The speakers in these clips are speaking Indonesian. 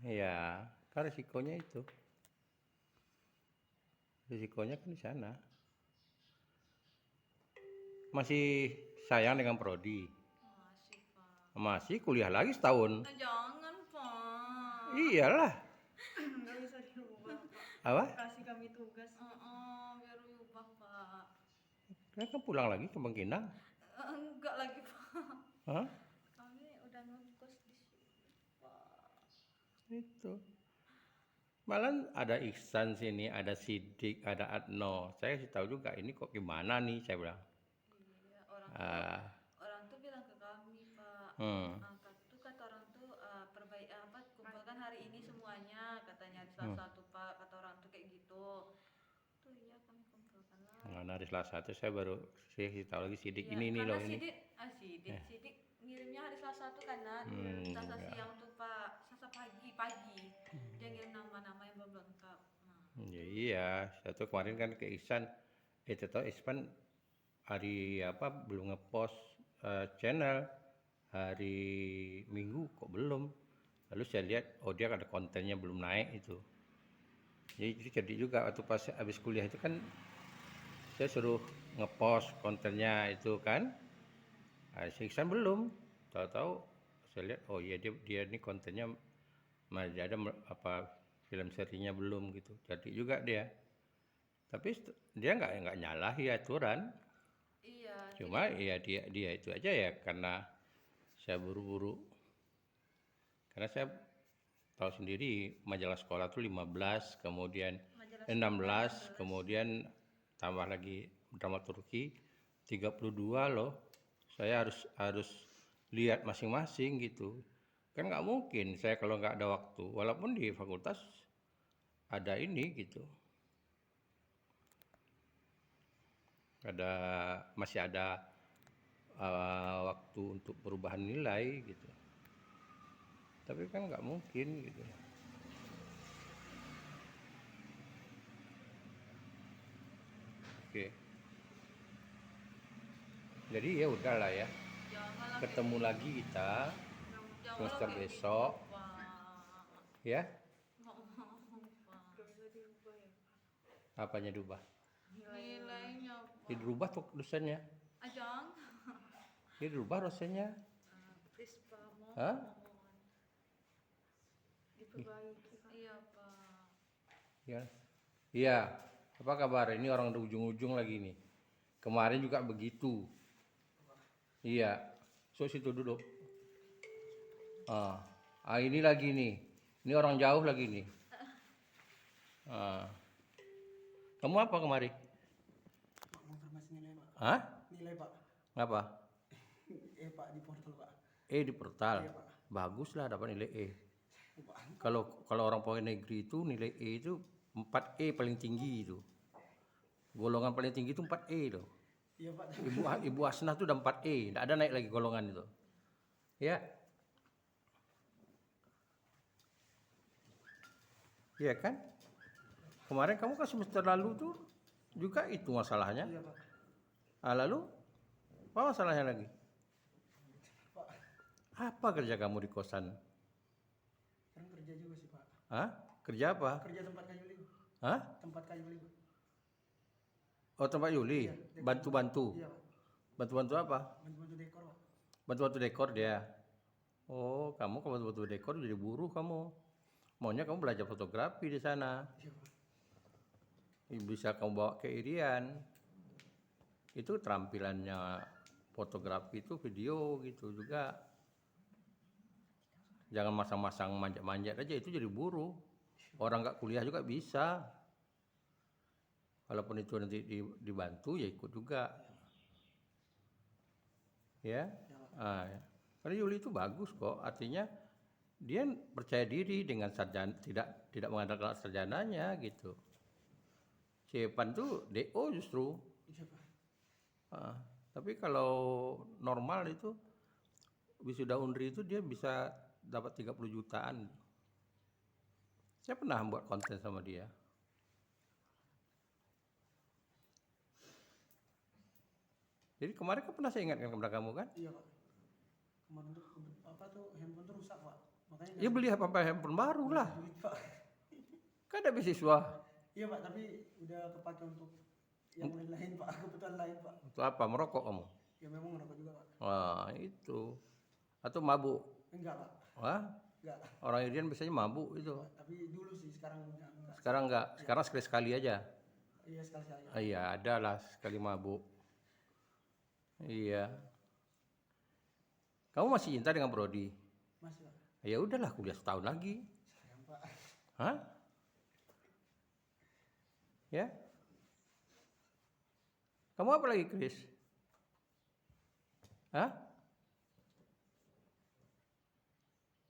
Iya, kan risikonya itu. Risikonya kan di sana. Masih sayang dengan prodi. Masih, Pak. Masih kuliah lagi setahun. Jangan, Pak. Iyalah. Nggak bisa diubah, Pak. Apa? Kasih kami tugas. Biar ubah, Pak. Kan pulang lagi ke Bangkinang. Enggak lagi, Pak. Hah? Kami udah ngekos di sini, Pak. Itu. Malah ada Ihsan sini, ada Sidik, ada Adno. Saya sih tahu juga ini kok gimana nih, saya bilang. Iya, Ah, orang tuh bilang ke kami, Pak. hmm, Kata orang tuh kumpulkan hari ini semuanya, katanya hari hmm. Selasa tuh, Pak. Kata orang tuh kayak gitu. Tuh iya kami kumpulkan lah. Nah, dari Selasa itu saya baru saya tahu lagi Sidik Iya, ini karena loh ini. Sidik ngirimnya hari Selasa tuh karena Selasa Enggak. siang tuh, Pak. Selasa pagi. Dia ngirim nama-nama yang belum lengkap. Nah, Ya, iya, saya tuh kemarin kan ke Ihsan, tahu Ihsan hari apa belum ngepost channel hari Minggu kok belum. Lalu saya lihat oh dia ada kontennya belum naik itu. Jadi juga waktu pas habis kuliah itu kan saya suruh ngepost kontennya itu kan. Nah, si Ihsan belum. Tahu-tahu saya lihat oh iya dia ini kontennya masih ada apa film serinya belum gitu. Jadi juga dia. Tapi dia nggak nyalahi aturan. iya, Cuma ya dia itu aja ya karena saya buru-buru. Karena saya tahu sendiri majalah sekolah tuh 15, kemudian majalah 16, sekolah 16. kemudian tambah lagi dramaturgi 32 loh. Saya harus lihat masing-masing gitu. Kan nggak mungkin saya kalau nggak ada waktu, walaupun di fakultas ada ini gitu. Masih ada waktu untuk perubahan nilai gitu. Tapi kan nggak mungkin gitu. Oke. Jadi ya udahlah ya. Janganlah Ketemu kayak lagi kita Janganlah semester kayak besok gitu, Pak. ya. Nggak mau, Pak. Nggak bisa diubah ya, Pak. Apanya diubah? Nilainya, Pak. Ya dirubah tuh dosennya. Jangan. Ya dirubah dosennya. Please, Pak. Hah? Mohon. Diperbaiki, Pak. Iya, Pak. Ya. Iya. Apa kabar? Ini orang di ujung-ujung lagi nih. Kemarin juga begitu. Iya. So situ duduk. Ini lagi nih. Ini orang jauh lagi nih. Kamu apa kemari? Pak, konfirmasi nilai, Pak. Hah? Nilai, Pak. Ngapa? Pak, di portal, Pak. Di portal. Iya, Pak. Bagus lah dapat nilai E. Pak. Kalau orang pegawai negeri itu nilai E itu 4E paling tinggi itu. Golongan paling tinggi itu 4E loh. Iya, Pak. Ibu Asnah itu udah 4E, tidak ada naik lagi golongan itu. Ya. Iya kan? Kemarin kamu kan semester lalu tuh juga itu masalahnya. Iya, Pak. Lalu apa masalahnya lagi? Pak, Apa kerja kamu di kosan? sekarang kerja juga sih, Pak. Hah? Kerja apa? Kerja tempat kayu beli. Hah? Tempat kayu beli, Pak. Oh, tempat Yuli. Iya, Bantu-bantu. Iya, Pak. Bantu-bantu apa? Bantu-bantu dekor, Pak. Bantu-bantu dekor dia. Oh, kamu kalau bantu-bantu dekor jadi buruh kamu. Maunya kamu belajar fotografi di sana. Iya, Pak. Bisa kamu bawa ke Irian. Itu terampilannya fotografi itu video gitu juga. Jangan masang-masang manjat-manjat aja, itu jadi buruh. Orang nggak kuliah juga bisa. Walaupun itu nanti dibantu ya ikut juga. Ya. Ya. Karena Yuli itu bagus kok, artinya dia percaya diri dengan sarjana, tidak mengandalkan sarjananya gitu. Si Evan tuh DO justru. Iya, Pak. Tapi kalau normal itu wisuda Unri itu dia bisa dapat 30 jutaan. Saya pernah buat konten sama dia. Jadi kemarin kan pernah saya ingatkan kepada kamu kan? Iya, Pak. Kemarin tuh handphone tuh rusak, Pak. Makanya Ya beli handphone baru lah. duit, Pak. Kan ada beasiswa. Iya, Pak, tapi udah kepake untuk yang lain, Pak. Kebutuhan lain, Pak. Untuk apa? Merokok kamu? Ya memang ngerokok juga, Pak. Wah, itu. Atau mabuk. Enggak, Pak. Wah, Enggak. orang Indian biasanya mabuk itu. Pak. Tapi dulu sih, sekarang enggak. Sekarang enggak. Sekarang sekali-sekali aja. Iya, sekali-sekali. Iya, ada lah sekali mabuk. Iya. Kamu masih cinta dengan Brody? Masih, Pak. Ya udahlah, kuliah setahun lagi. Sayang, Pak. Hah? Ya? Kamu apa lagi, Chris? Hah?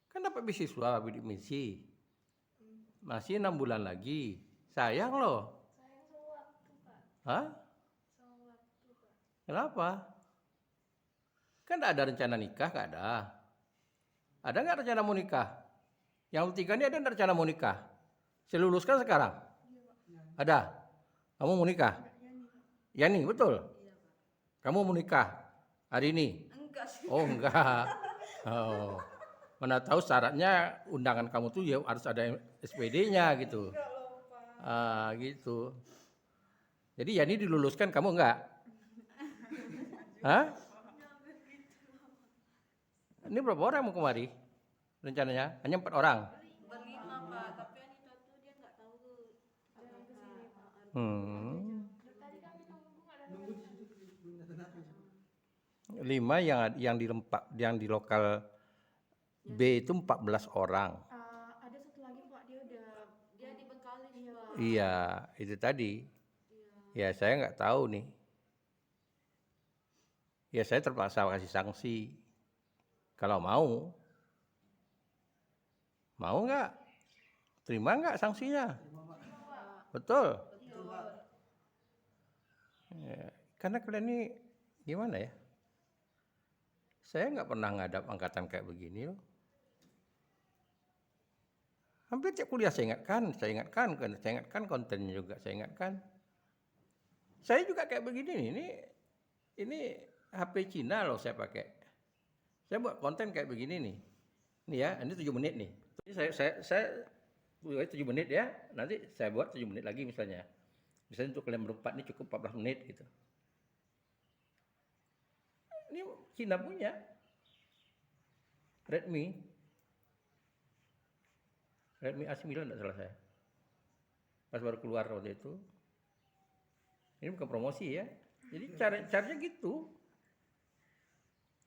Kan dapat beasiswa bidik misi. Masih 6 bulan lagi. Sayang loh. Sayang sewaktu, Pak. Hah? Sewaktu, Pak. Kenapa? Kan tidak ada rencana nikah, nggak ada. Ada nggak rencana mau nikah? Yang tiga ini ada nggak rencana mau nikah? Saya luluskan sekarang. Ada. Kamu mau nikah? Yani, betul. Kamu mau nikah hari ini? Enggak sih. Oh enggak. Oh. Mana tahu syaratnya undangan kamu tuh ya harus ada SPD-nya gitu. Enggak loh, Pak. Ah, gitu. Jadi Yani diluluskan, kamu enggak? Hah? Ini berapa orang mau kemari? Rencananya hanya 4 orang. Berlima, Pak. Tapi Anita tuh dia nggak tahu apakah Hmm. Tadi kami nunggu nggak ada. Nunggu di situ belum datang-datang sih. 5 yang di lokal B itu 14 orang. Ada satu lagi, Pak, dia dibekali, Pak. Iya, itu tadi. Ya saya nggak tahu nih. Ya saya terpaksa kasih sanksi. Kalau mau nggak? Terima nggak sanksinya? Betul. Betul, Pak. Ya, karena kalian ini gimana ya? Saya nggak pernah ngadap angkatan kayak begini loh. Hampir tiap kuliah saya ingatkan kontennya juga saya ingatkan. Saya juga kayak begini nih, ini HP Cina loh saya pakai. Saya buat konten kayak begini nih. Ini ya, ini 7 menit nih. Jadi saya 7 menit ya, nanti saya buat 7 menit lagi misalnya. Misalnya untuk kalian berempat ini cukup 14 menit gitu. Ini Cina punya. Redmi A9 tidak salah saya. Pas baru keluar waktu itu. Ini bukan promosi ya. Jadi caranya gitu.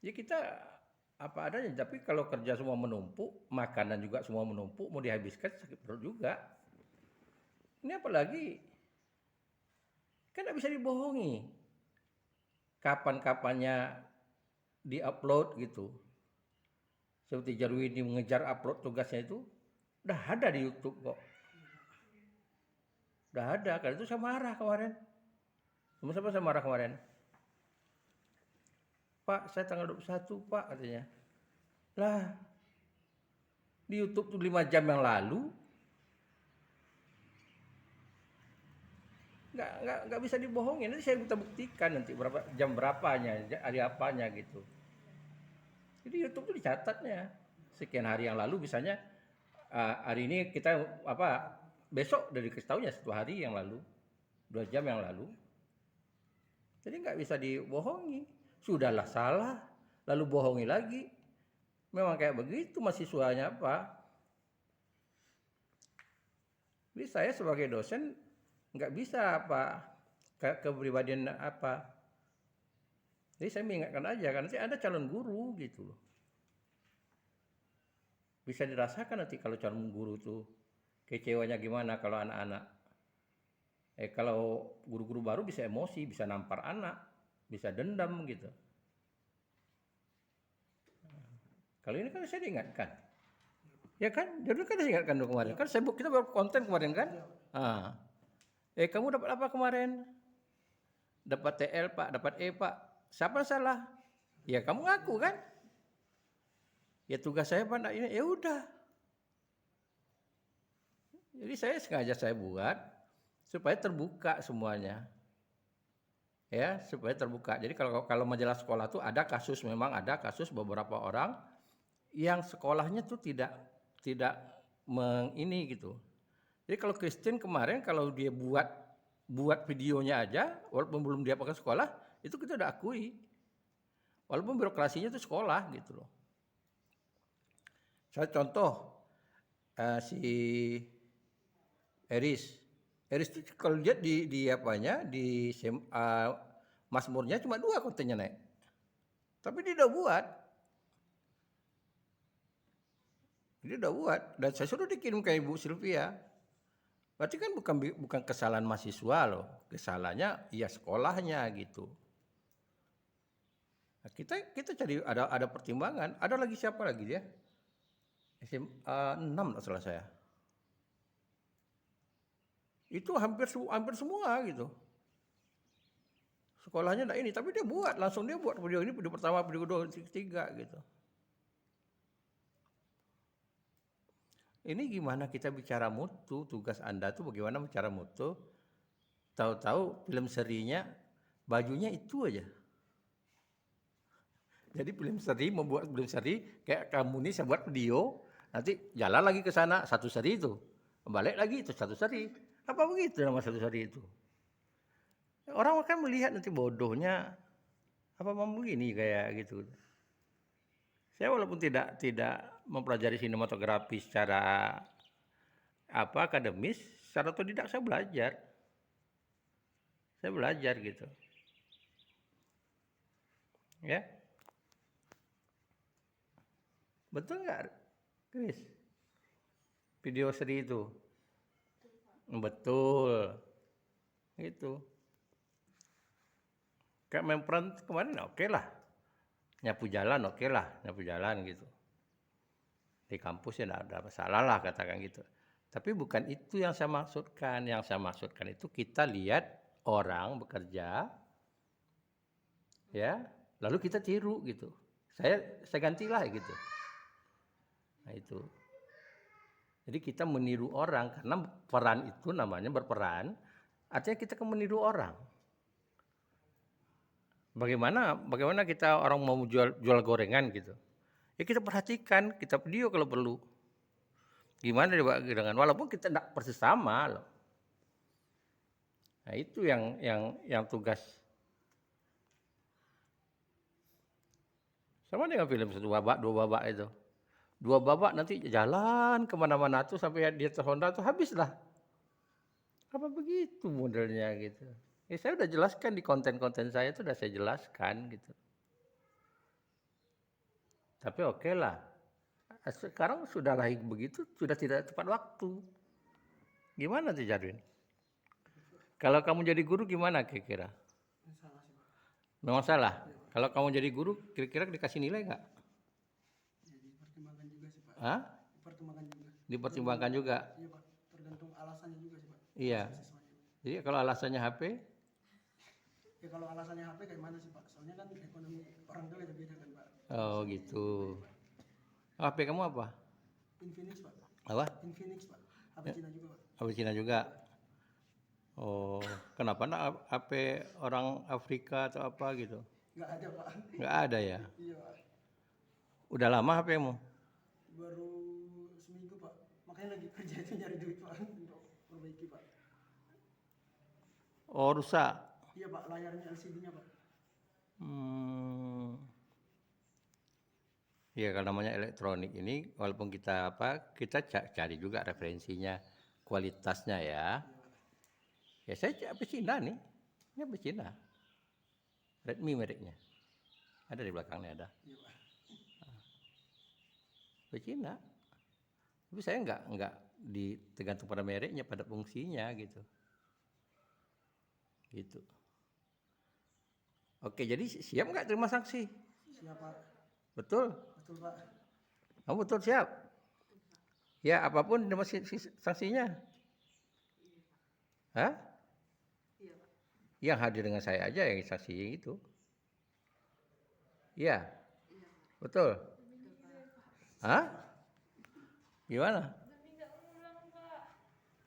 Ya kita apa adanya, tapi kalau kerja semua menumpuk, makanan juga semua menumpuk, mau dihabiskan sakit perut juga. Ini apalagi kan tidak bisa dibohongi. Kapan-kapannya di-upload gitu. Seperti Jarwini mengejar upload tugasnya itu, udah ada di YouTube kok. Udah ada, karena itu saya marah kemarin. Sama-sama saya marah kemarin. Pak, saya tanggal 21, Pak, katanya. Lah, di YouTube tuh 5 jam yang lalu, nggak bisa dibohongin. Nanti saya minta buktikan nanti jam berapanya, hari apanya gitu. Jadi YouTube tuh dicatatnya. Sekian hari yang lalu misalnya, hari ini kita besok udah dikasih tahunya 1 hari yang lalu, 2 jam yang lalu. Jadi nggak bisa dibohongi. Sudahlah salah, lalu bohongi lagi. Memang kayak begitu mahasiswanya apa. Jadi saya sebagai dosen nggak bisa kepribadian apa. Jadi saya mengingatkan aja, karena nanti ada calon guru gitu loh. Bisa dirasakan nanti kalau calon guru tuh kecewanya gimana kalau anak-anak. Kalau guru-guru baru bisa emosi, bisa nampar anak, bisa dendam gitu. Kalau ini kan saya diingatkan. Ya kan? Jadi kan saya ingatkan dulu kemarin. Kan kita baru konten kemarin kan? Kamu dapat apa kemarin? Dapat TL, Pak, dapat E, Pak. Siapa salah? Ya kamu ngaku kan? Ya tugas saya Pak, ini ya udah. Jadi saya sengaja buat supaya terbuka semuanya. Ya, supaya terbuka. Jadi kalau majalah sekolah tuh memang ada kasus beberapa orang yang sekolahnya tuh tidak ini gitu. Jadi kalau Kristen kemarin kalau dia buat videonya aja, walaupun belum dia pakai sekolah, itu kita udah akui. Walaupun birokrasinya itu sekolah gitu loh. Saya contoh si Eris itu kalau lihat di apanya di Mazmurnya cuma 2 kontennya naik. Tapi dia udah buat. Dan saya suruh dikirim ke Ibu Sylvia. Berarti kan bukan kesalahan mahasiswa loh. Kesalahannya ya sekolahnya gitu. Nah, kita cari ada pertimbangan. Ada lagi siapa lagi dia? SMA 6 salah saya. Itu hampir semua gitu. Sekolahnya enggak ini, tapi dia buat video ini, video pertama, video kedua, ketiga gitu. Ini gimana kita bicara mutu, tugas Anda tuh bagaimana bicara mutu, tahu-tahu film serinya bajunya itu aja. Jadi membuat film seri, kayak kamu nih saya buat video, nanti jalan lagi ke sana, satu seri itu. Balik lagi itu satu seri. Apa begitu nama satu seri itu? Orang akan melihat nanti bodohnya, apa mau begini kayak gitu. Saya walaupun tidak mempelajari sinematografi secara akademis, secara otodidak saya belajar gitu. Ya. Betul nggak, Chris? Video seri itu? Betul. Itu. Kayak main peran kemarin oke lah. Nyapu jalan gitu. Di kampus ya enggak ada masalah lah katakan gitu. Tapi bukan itu yang saya maksudkan. Yang saya maksudkan itu kita lihat orang bekerja, ya, lalu kita tiru gitu. Saya gantilah gitu. Nah itu. Jadi kita meniru orang karena peran itu namanya berperan. Artinya kita kan meniru orang. Bagaimana kita orang mau jual gorengan gitu. Ya kita perhatikan, kita video kalau perlu. Gimana dengan walaupun kita tidak persis sama loh. Nah itu yang tugas. Sama dengan film 1 babak, 2 babak itu. 2 babak nanti jalan kemana-mana tuh sampai dia terhonda tuh habislah. Apa begitu modelnya gitu. Ya saya udah jelaskan di konten-konten saya itu udah saya jelaskan gitu. Tapi oke lah. Sekarang sudah lahir begitu, sudah tidak tepat waktu. Gimana tuh Jarwin? Kalau kamu jadi guru gimana kira-kira? Memang salah. Kalau kamu jadi guru kira-kira dikasih nilai nggak? Ya, dipertimbangkan juga sih Pak. Hah? Dipertimbangkan juga. Iya Pak, tergantung alasannya juga sih Pak. Iya. Jadi kalau alasannya HP? Ya kalau alasannya HP kayak mana sih Pak? Soalnya kan ekonomi orang tua beda kan Pak. Oh gitu. HP kamu apa? Infinix Pak. Apa? Infinix Pak. HP Cina juga Pak. HP Cina juga. Oh, kenapa nak HP orang Afrika atau apa gitu? Nggak ada Pak. Nggak ada ya? Iya Pak. Udah lama HP-mu? Baru seminggu Pak. Makanya lagi kerja itu nyari duit Pak untuk perbaiki Pak. Oh, rusak. Iya Pak, layarnya LCD-nya Pak. Ya kalau namanya elektronik ini walaupun kita cari juga referensinya, kualitasnya ya. Ya saya HP Cina nih. Ini HP Cina. Redmi mereknya. Ada di belakangnya ada. Iya Pak. HP Cina. Tapi saya enggak tergantung pada mereknya, pada fungsinya gitu. Gitu. Oke, jadi siap nggak terima sanksi? Siap Pak. Betul? Betul Pak. Kamu betul siap? Ya, apapun sanksinya. Hah? Iya, Pak. Yang hadir dengan saya aja yang saksi itu. Iya. Betul? Hah? Gimana?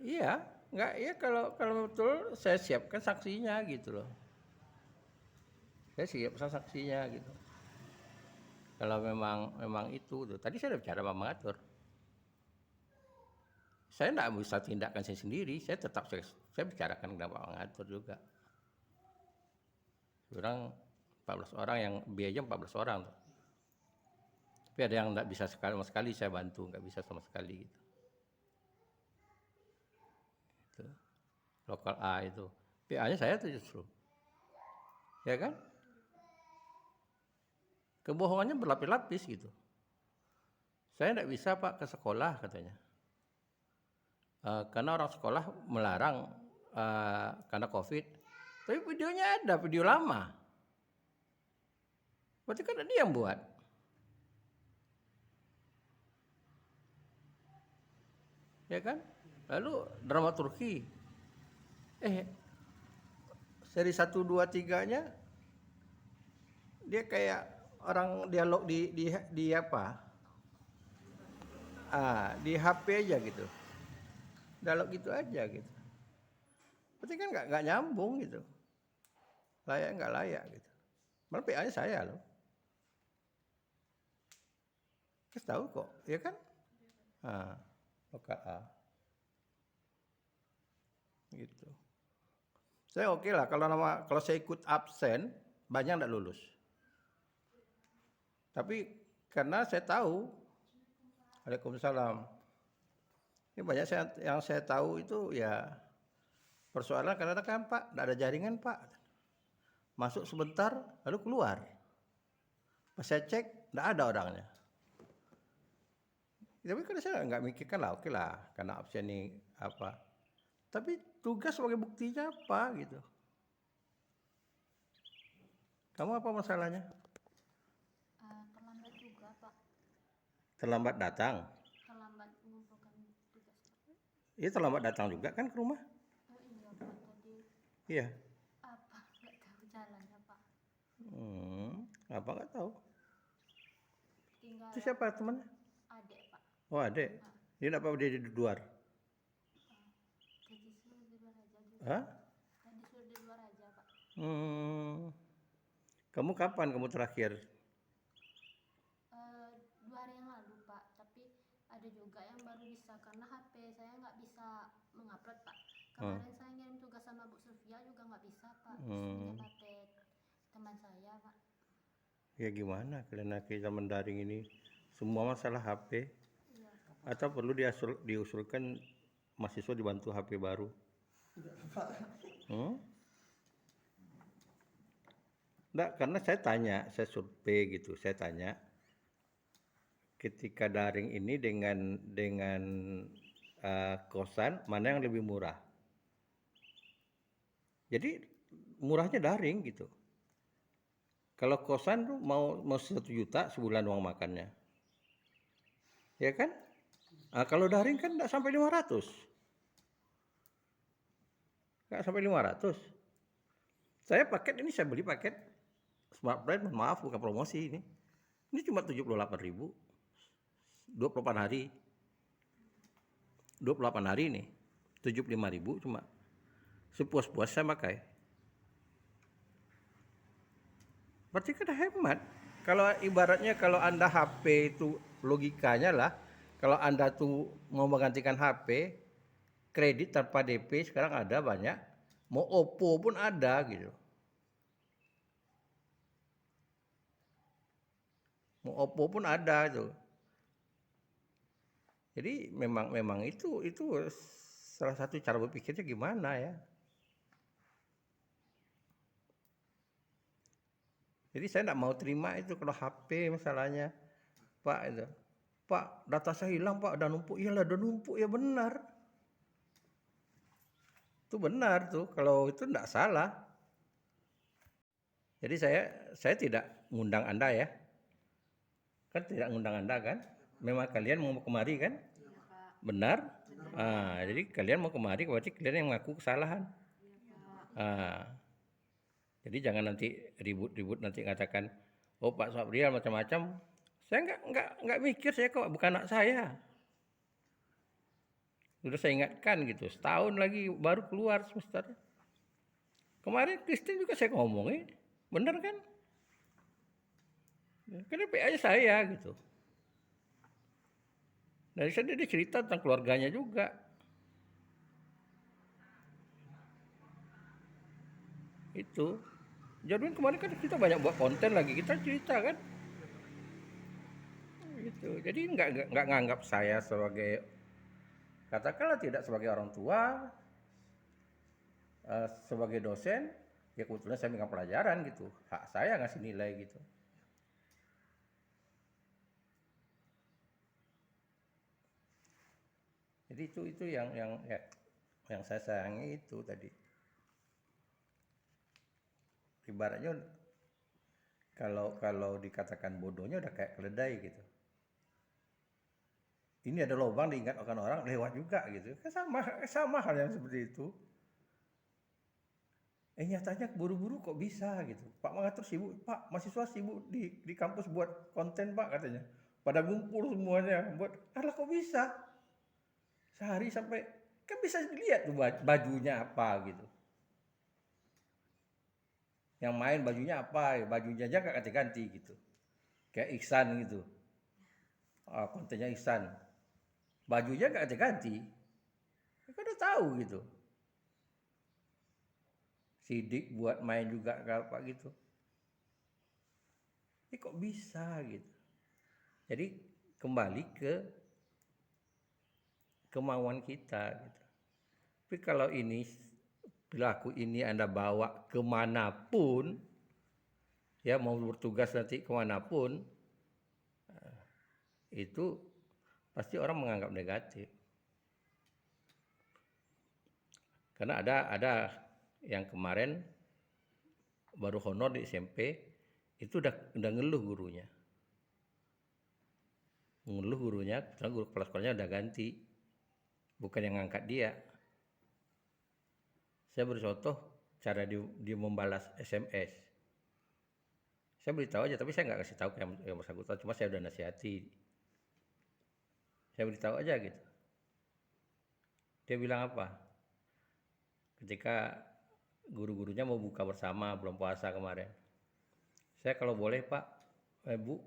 Iya, enggak ya kalau betul saya siapkan saksinya gitu loh. Saya siapkan saksinya gitu. Kalau memang itu tuh. Tadi saya udah bicara sama mengatur. saya enggak bisa tindakan saya sendiri, saya bicarakan dengan Pak Mengatur juga. Kurang 14 orang yang biaya 14 orang tuh. Tapi ada yang enggak bisa sama sekali saya bantu, enggak bisa sama sekali gitu. Itu. Lokal A itu. PA-nya saya tuh justru. Ya kan? Kebohongannya berlapis-lapis gitu. Saya enggak bisa Pak ke sekolah katanya. Karena orang sekolah melarang karena COVID. Tapi videonya ada, video lama. Berarti kan dia yang buat. Ya kan? Lalu dramaturgi. Seri 1, 2, 3-nya dia kayak orang dialog di apa? Di HP aja gitu. Dialog gitu aja gitu. Berarti kan nggak nyambung gitu. Layak nggak layak gitu. Malah PA-nya saya loh. Kita tahu kok, ya kan? Lokal A. Gitu. Saya oke lah kalau saya ikut absen banyak nggak lulus. Tapi karena saya tahu, Waalaikumsalam. Ini banyak yang saya tahu itu ya persoalan karena kan Pak, nggak ada jaringan Pak. Masuk sebentar lalu keluar. Pas saya cek nggak ada orangnya. Tapi kan saya nggak mikirkan lah, oke lah karena absen ini apa. Tapi tugas sebagai buktinya apa gitu. Kamu apa masalahnya? Terlambat juga Pak. Terlambat datang. Terlambat mengumpulkan tugas Pak. Iya terlambat datang juga kan ke rumah? Iya Pak, tadi Iya. apa nggak tahu jalannya Pak. Apa nggak tahu? Tinggal Itu siapa temannya? adik Pak. Oh adek. Dia nggak apa-apa dia di luar. Tadi suruh di luar aja juga. Hah? Tadi suruh di luar aja Pak. Kamu kapan kamu terakhir? 2 hari yang lalu Pak, tapi ada juga yang baru bisa karena HP saya nggak bisa mengupload Pak. Kemarin saya ngirim tugas sama Bu Sylvia juga nggak bisa Pak. Dengan HP teman saya Pak. Ya gimana kalian akhirnya zaman daring ini semua masalah HP? Iya. Atau perlu diusulkan mahasiswa dibantu HP baru? Enggak, karena saya survei gitu, saya tanya ketika daring ini dengan kosan mana yang lebih murah? Jadi murahnya daring gitu. Kalau kosan tuh mau 1 juta sebulan uang makannya, ya kan? Kalau daring kan nggak sampai 500, nggak sampai 500. Saya beli paket Smart Brand, maaf bukan promosi ini. Ini cuma 78.000, 28 hari. 28 hari nih, 75.000 cuma. Sepuas-puas saya pakai. Berarti kan hemat. Kalau ibaratnya kalau Anda HP itu logikanya lah, kalau Anda tuh mau menggantikan HP, kredit tanpa DP sekarang ada banyak. Mau Oppo pun ada gitu. Mau Oppo pun ada itu. Jadi memang itu salah satu cara berpikirnya gimana ya. Jadi saya tidak mau terima itu kalau HP masalahnya. Pak itu. Pak, data saya hilang Pak, udah numpuk. Iyalah udah numpuk ya benar. Itu benar tuh, kalau itu tidak salah. Jadi saya tidak ngundang Anda ya. Kan tidak ngundang Anda kan? Memang kalian mau kemari kan? Iya Pak. Benar? Jadi kalian mau kemari berarti kalian yang mengaku kesalahan. Iya Pak. Jadi jangan nanti ribut-ribut nanti katakan, oh Pak Sabrial macam-macam. Saya nggak mikir, saya kok bukan anak saya. Sudah saya ingatkan gitu, setahun lagi baru keluar semester. Kemarin Kristen juga saya ngomongin, bener kan? Karena PA-nya saya gitu. Dari sana dia cerita tentang keluarganya juga. Itu. Jadi kemarin kan kita banyak buat konten lagi, kita cerita kan. Gitu. Jadi nggak nganggap saya sebagai, katakanlah tidak sebagai orang tua, sebagai dosen, ya kebetulan saya megang pelajaran gitu. Hak saya ngasih nilai gitu. Jadi itu yang saya sayangi itu tadi. Ibaratnya kalau dikatakan bodohnya udah kayak keledai gitu. Ini ada lubang diingatkan orang lewat juga gitu. Kan sama hal yang seperti itu. Nyatanya buru-buru kok bisa gitu. Pak mengatur sibuk, Pak mahasiswa sibuk di kampus buat konten Pak katanya. Pada ngumpul semuanya buat, alah kok bisa? Sehari sampai, kan bisa dilihat tuh bajunya apa gitu. Yang main bajunya apa, bajunya aja gak ganti-ganti gitu. Kayak Iksan gitu. Kontennya Iksan. Bajunya gak ganti-ganti. Kan udah tahu gitu. Sidik buat main juga apa gitu. Ini kok bisa gitu. Jadi kembali ke kemauan kita gitu. Tapi kalau ini perilaku ini Anda bawa kemanapun, ya mau bertugas nanti kemanapun, itu pasti orang menganggap negatif. Karena ada yang kemarin baru honor di SMP, itu udah ngeluh gurunya. Ngeluh gurunya, karena guru kepala sekolahnya udah ganti. Bukan yang ngangkat dia. Saya beri contoh cara dia membalas SMS. Saya beritahu aja, tapi saya nggak kasih tahu yang bersangkutan, cuma saya udah nasihati. Saya beritahu aja gitu. Dia bilang apa? Ketika guru-gurunya mau buka bersama, belum puasa kemarin. Saya kalau boleh Pak, Bu,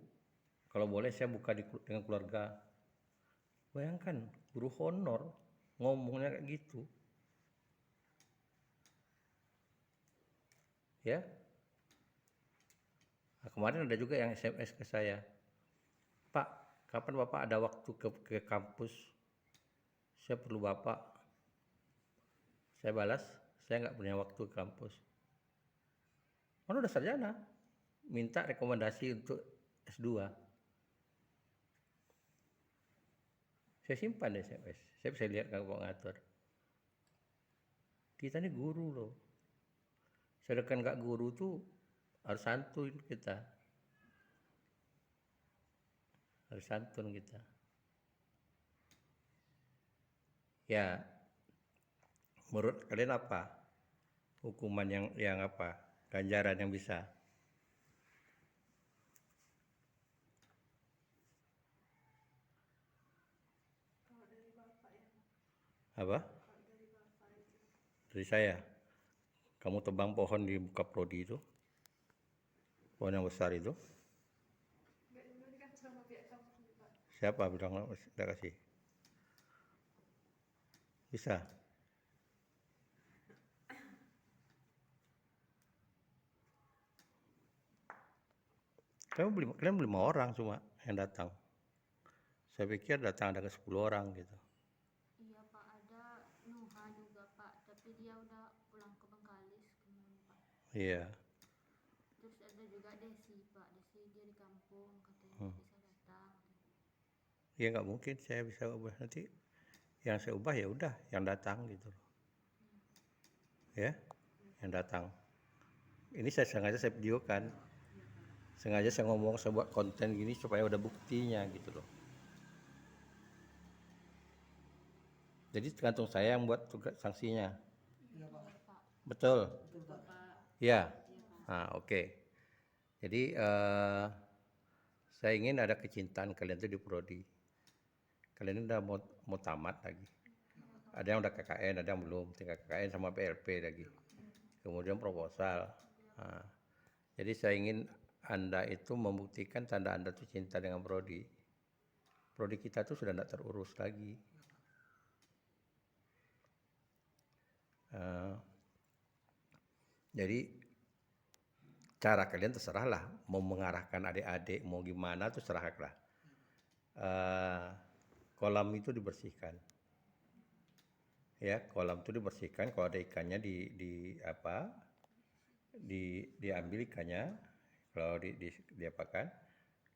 kalau boleh saya buka dengan keluarga. Bayangkan, guru honor ngomongnya kayak gitu. Ya. Nah, kemarin ada juga yang SMS ke saya. Pak, kapan Bapak ada waktu ke kampus? Saya perlu Bapak. Saya balas, saya nggak punya waktu ke kampus. Kan udah sarjana, minta rekomendasi untuk S2. Saya simpan SMS, saya bisa lihat kalau ngatur. Kita ini guru loh. Sedangkan nggak guru tuh harus santun kita. Harus santun kita. Ya, menurut kalian apa? Hukuman yang apa? Ganjaran yang bisa? Apa? Dari saya. Kamu tebang pohon di muka prodi itu? Pohon yang besar itu? Siapa bilang tidak kasih? Bisa? Kalian beli 5 orang cuma yang datang. Saya pikir datang ada ke 10 orang gitu. Iya Pak, ada Nuha juga Pak, tapi dia udah pulang ke Bengkalis kemarin Pak. Iya. Terus ada juga Desi Pak, Desi dia di kampung katanya bisa datang. Ya nggak mungkin saya bisa ubah nanti. Yang saya ubah ya udah yang datang gitu. Ya, yang datang. Ini saya sengaja saya videokan. Sengaja saya ngomong, saya buat konten gini supaya udah buktinya gitu loh. Jadi tergantung saya yang buat tugas sanksinya. Iya Pak. Betul? Betul Pak. Ya. Nah, oke. Jadi saya ingin ada kecintaan kalian tuh di prodi. Kalian udah mau tamat lagi. Ada yang udah KKN, ada yang belum. Tinggal KKN sama PLP lagi. Kemudian proposal. Nah, jadi saya ingin Anda itu membuktikan tanda Anda tuh cinta dengan prodi. Prodi kita tuh sudah tidak terurus lagi. Jadi cara kalian terserahlah, mau mengarahkan adik-adik, mau gimana tuh serahlah. Kolam itu dibersihkan, ya kolam itu dibersihkan. Kalau ada ikannya diambil ikannya, kalau diapakan,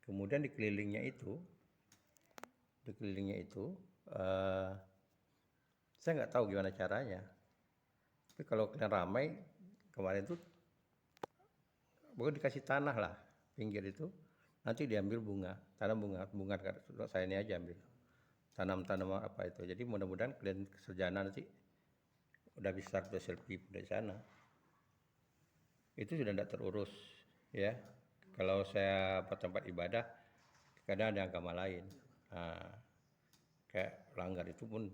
kemudian dikelilingnya itu saya nggak tahu gimana caranya. Tapi kalau kalian ramai kemarin tuh, pokoknya dikasih tanah lah pinggir itu, nanti diambil tanam bunga saya ini aja ambil, tanam apa itu. Jadi mudah-mudahan kalian sarjana nanti udah bisa selfie dari sana. Itu sudah tidak terurus, ya. Kalau saya tempat ibadah, kadang ada agama lain. Kayak langgar itu pun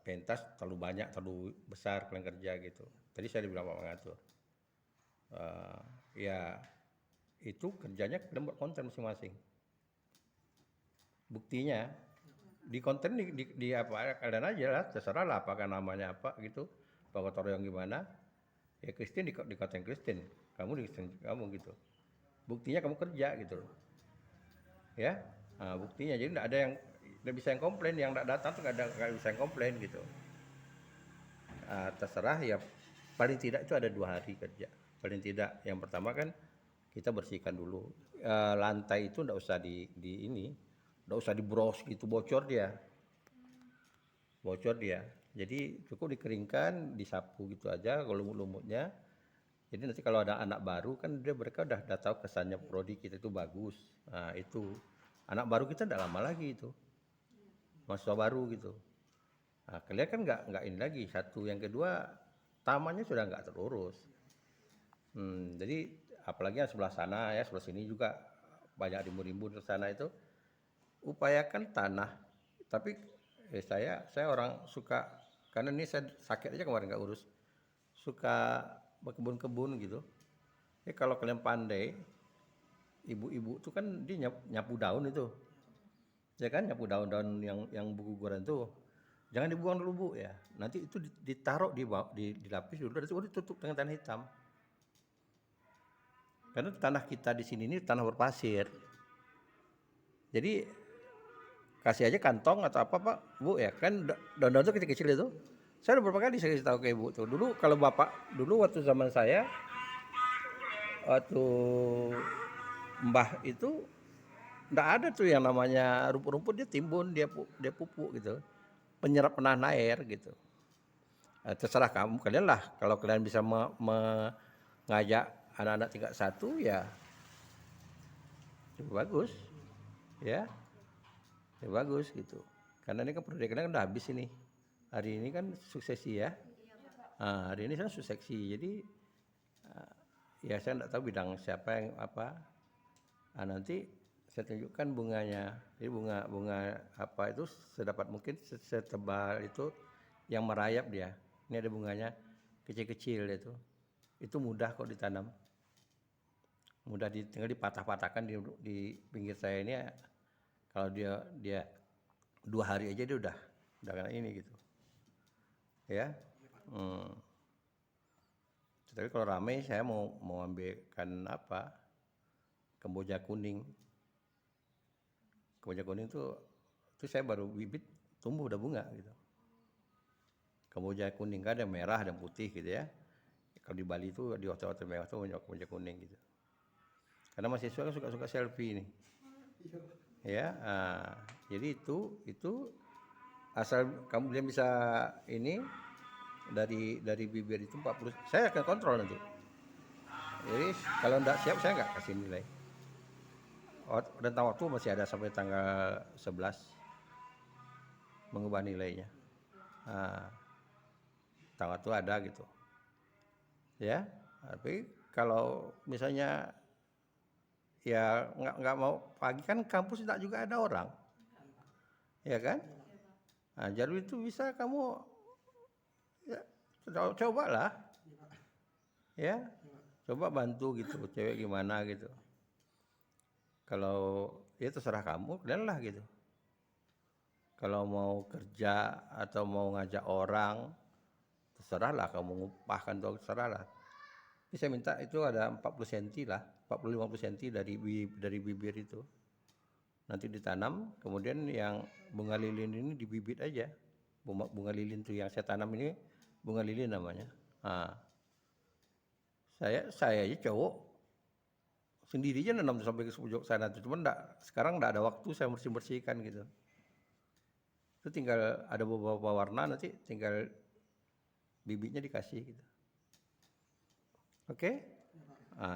pentas terlalu banyak, terlalu besar kalian kerja gitu. Tadi saya dibilang Pak mengatur. Ya itu kerjanya kalian buat konten masing-masing. Buktinya di konten di apa kalian aja lah, terserah lah apakah namanya apa gitu, Pak yang gimana. Ya Kristen di konten Kristen, kamu di Kristen kamu gitu. Buktinya kamu kerja gitu loh. Ya, buktinya jadi tidak bisa yang komplain, yang tidak datang tuh nggak bisa yang komplain gitu. Terserah ya, paling tidak itu ada 2 hari kerja, paling tidak. Yang pertama kan kita bersihkan dulu, lantai itu tidak usah tidak usah dibros gitu, bocor dia. Jadi cukup dikeringkan, disapu gitu aja kalau lumut-lumutnya. Jadi nanti kalau ada anak baru kan mereka udah tahu kesannya prodi kita itu bagus. Nah itu anak baru kita tidak lama lagi itu, mahasiswa baru gitu. Nah, kalian kan nggak ini lagi. Satu, yang kedua tamannya sudah nggak terurus. Jadi apalagi yang sebelah sana ya, sebelah sini juga banyak rimbun-rimbun ke sana itu. Upayakan tanah. Tapi saya orang suka, karena ini saya sakit aja kemarin nggak urus, suka berkebun-kebun gitu. Kalau kalian pandai, ibu-ibu tuh kan dia nyapu daun itu, ya kan, nyapu daun-daun yang berguguran tuh, jangan dibuang dulu Bu ya. Nanti itu ditaruh dilapis dulu, nanti ditutup dengan tanah hitam. Karena tanah kita di sini ini tanah berpasir. Jadi kasih aja kantong atau apa Pak Bu ya, kan daun-daun itu kecil-kecil itu. Saya udah berapa kali saya kasih tahu ke Ibu tuh. Dulu kalau Bapak waktu zaman saya, waktu Mbah itu enggak ada tuh yang namanya rumput-rumput, dia timbun, dia pupuk gitu. Penyerap penahan air gitu. Terserah kalian lah, kalau kalian bisa mengajak anak-anak tingkat 1 ya cukup bagus. Ya. Ya bagus gitu. Karena ini kan proyeknya kan udah habis ini. Hari ini kan suksesi ya. Hari ini kan suksesi. Jadi ya saya enggak tahu bidang siapa yang apa. Nanti saya tunjukkan bunganya. Jadi bunga apa itu sedapat mungkin setebal itu yang merayap dia. Ini ada bunganya kecil-kecil itu. Itu mudah kok ditanam. Mudah tinggal dipatah-patahkan di pinggir saya ini ya. Kalau dia 2 hari aja dia udah kayak ini gitu. Ya. Tapi kalau ramai saya mau ambilkan apa? Kemboja kuning. Kemboja kuning itu saya baru bibit tumbuh udah bunga gitu. Kemboja kuning kan ada merah dan putih gitu ya. Kalau di Bali itu di hotel-hotel mewah tuh banyak kemboja kuning gitu. Karena mahasiswa kan suka selfie nih. Ya, jadi itu asal kamu bisa ini dari bibir itu 40, saya akan kontrol nanti. Jadi kalau enggak siap saya enggak kasih nilai. Rentang waktu masih ada sampai tanggal 11 mengubah nilainya. Tanggal waktu ada gitu. Ya, tapi kalau misalnya ya nggak mau pagi kan kampus tidak juga ada orang, ya kan? Jalur itu bisa kamu ya, cobalah, ya, coba bantu gitu, cewek gimana gitu. Kalau ya terserah kamu, kalian lah gitu. Kalau mau kerja atau mau ngajak orang, terserahlah kamu ngupahkan tuh, terserahlah. Ini saya minta itu ada 40 cm lah, 40-50 cm dari bibir itu. Nanti ditanam, kemudian yang bunga lilin ini dibibit aja. Bunga lilin tuh yang saya tanam ini bunga lilin namanya. Nah, saya aja cowok sendiri aja nanam sampai ke pojok sana tuh. Cuman sekarang enggak ada waktu saya bersihkan gitu. Itu tinggal ada beberapa warna, nanti tinggal bibitnya dikasih gitu. Oke?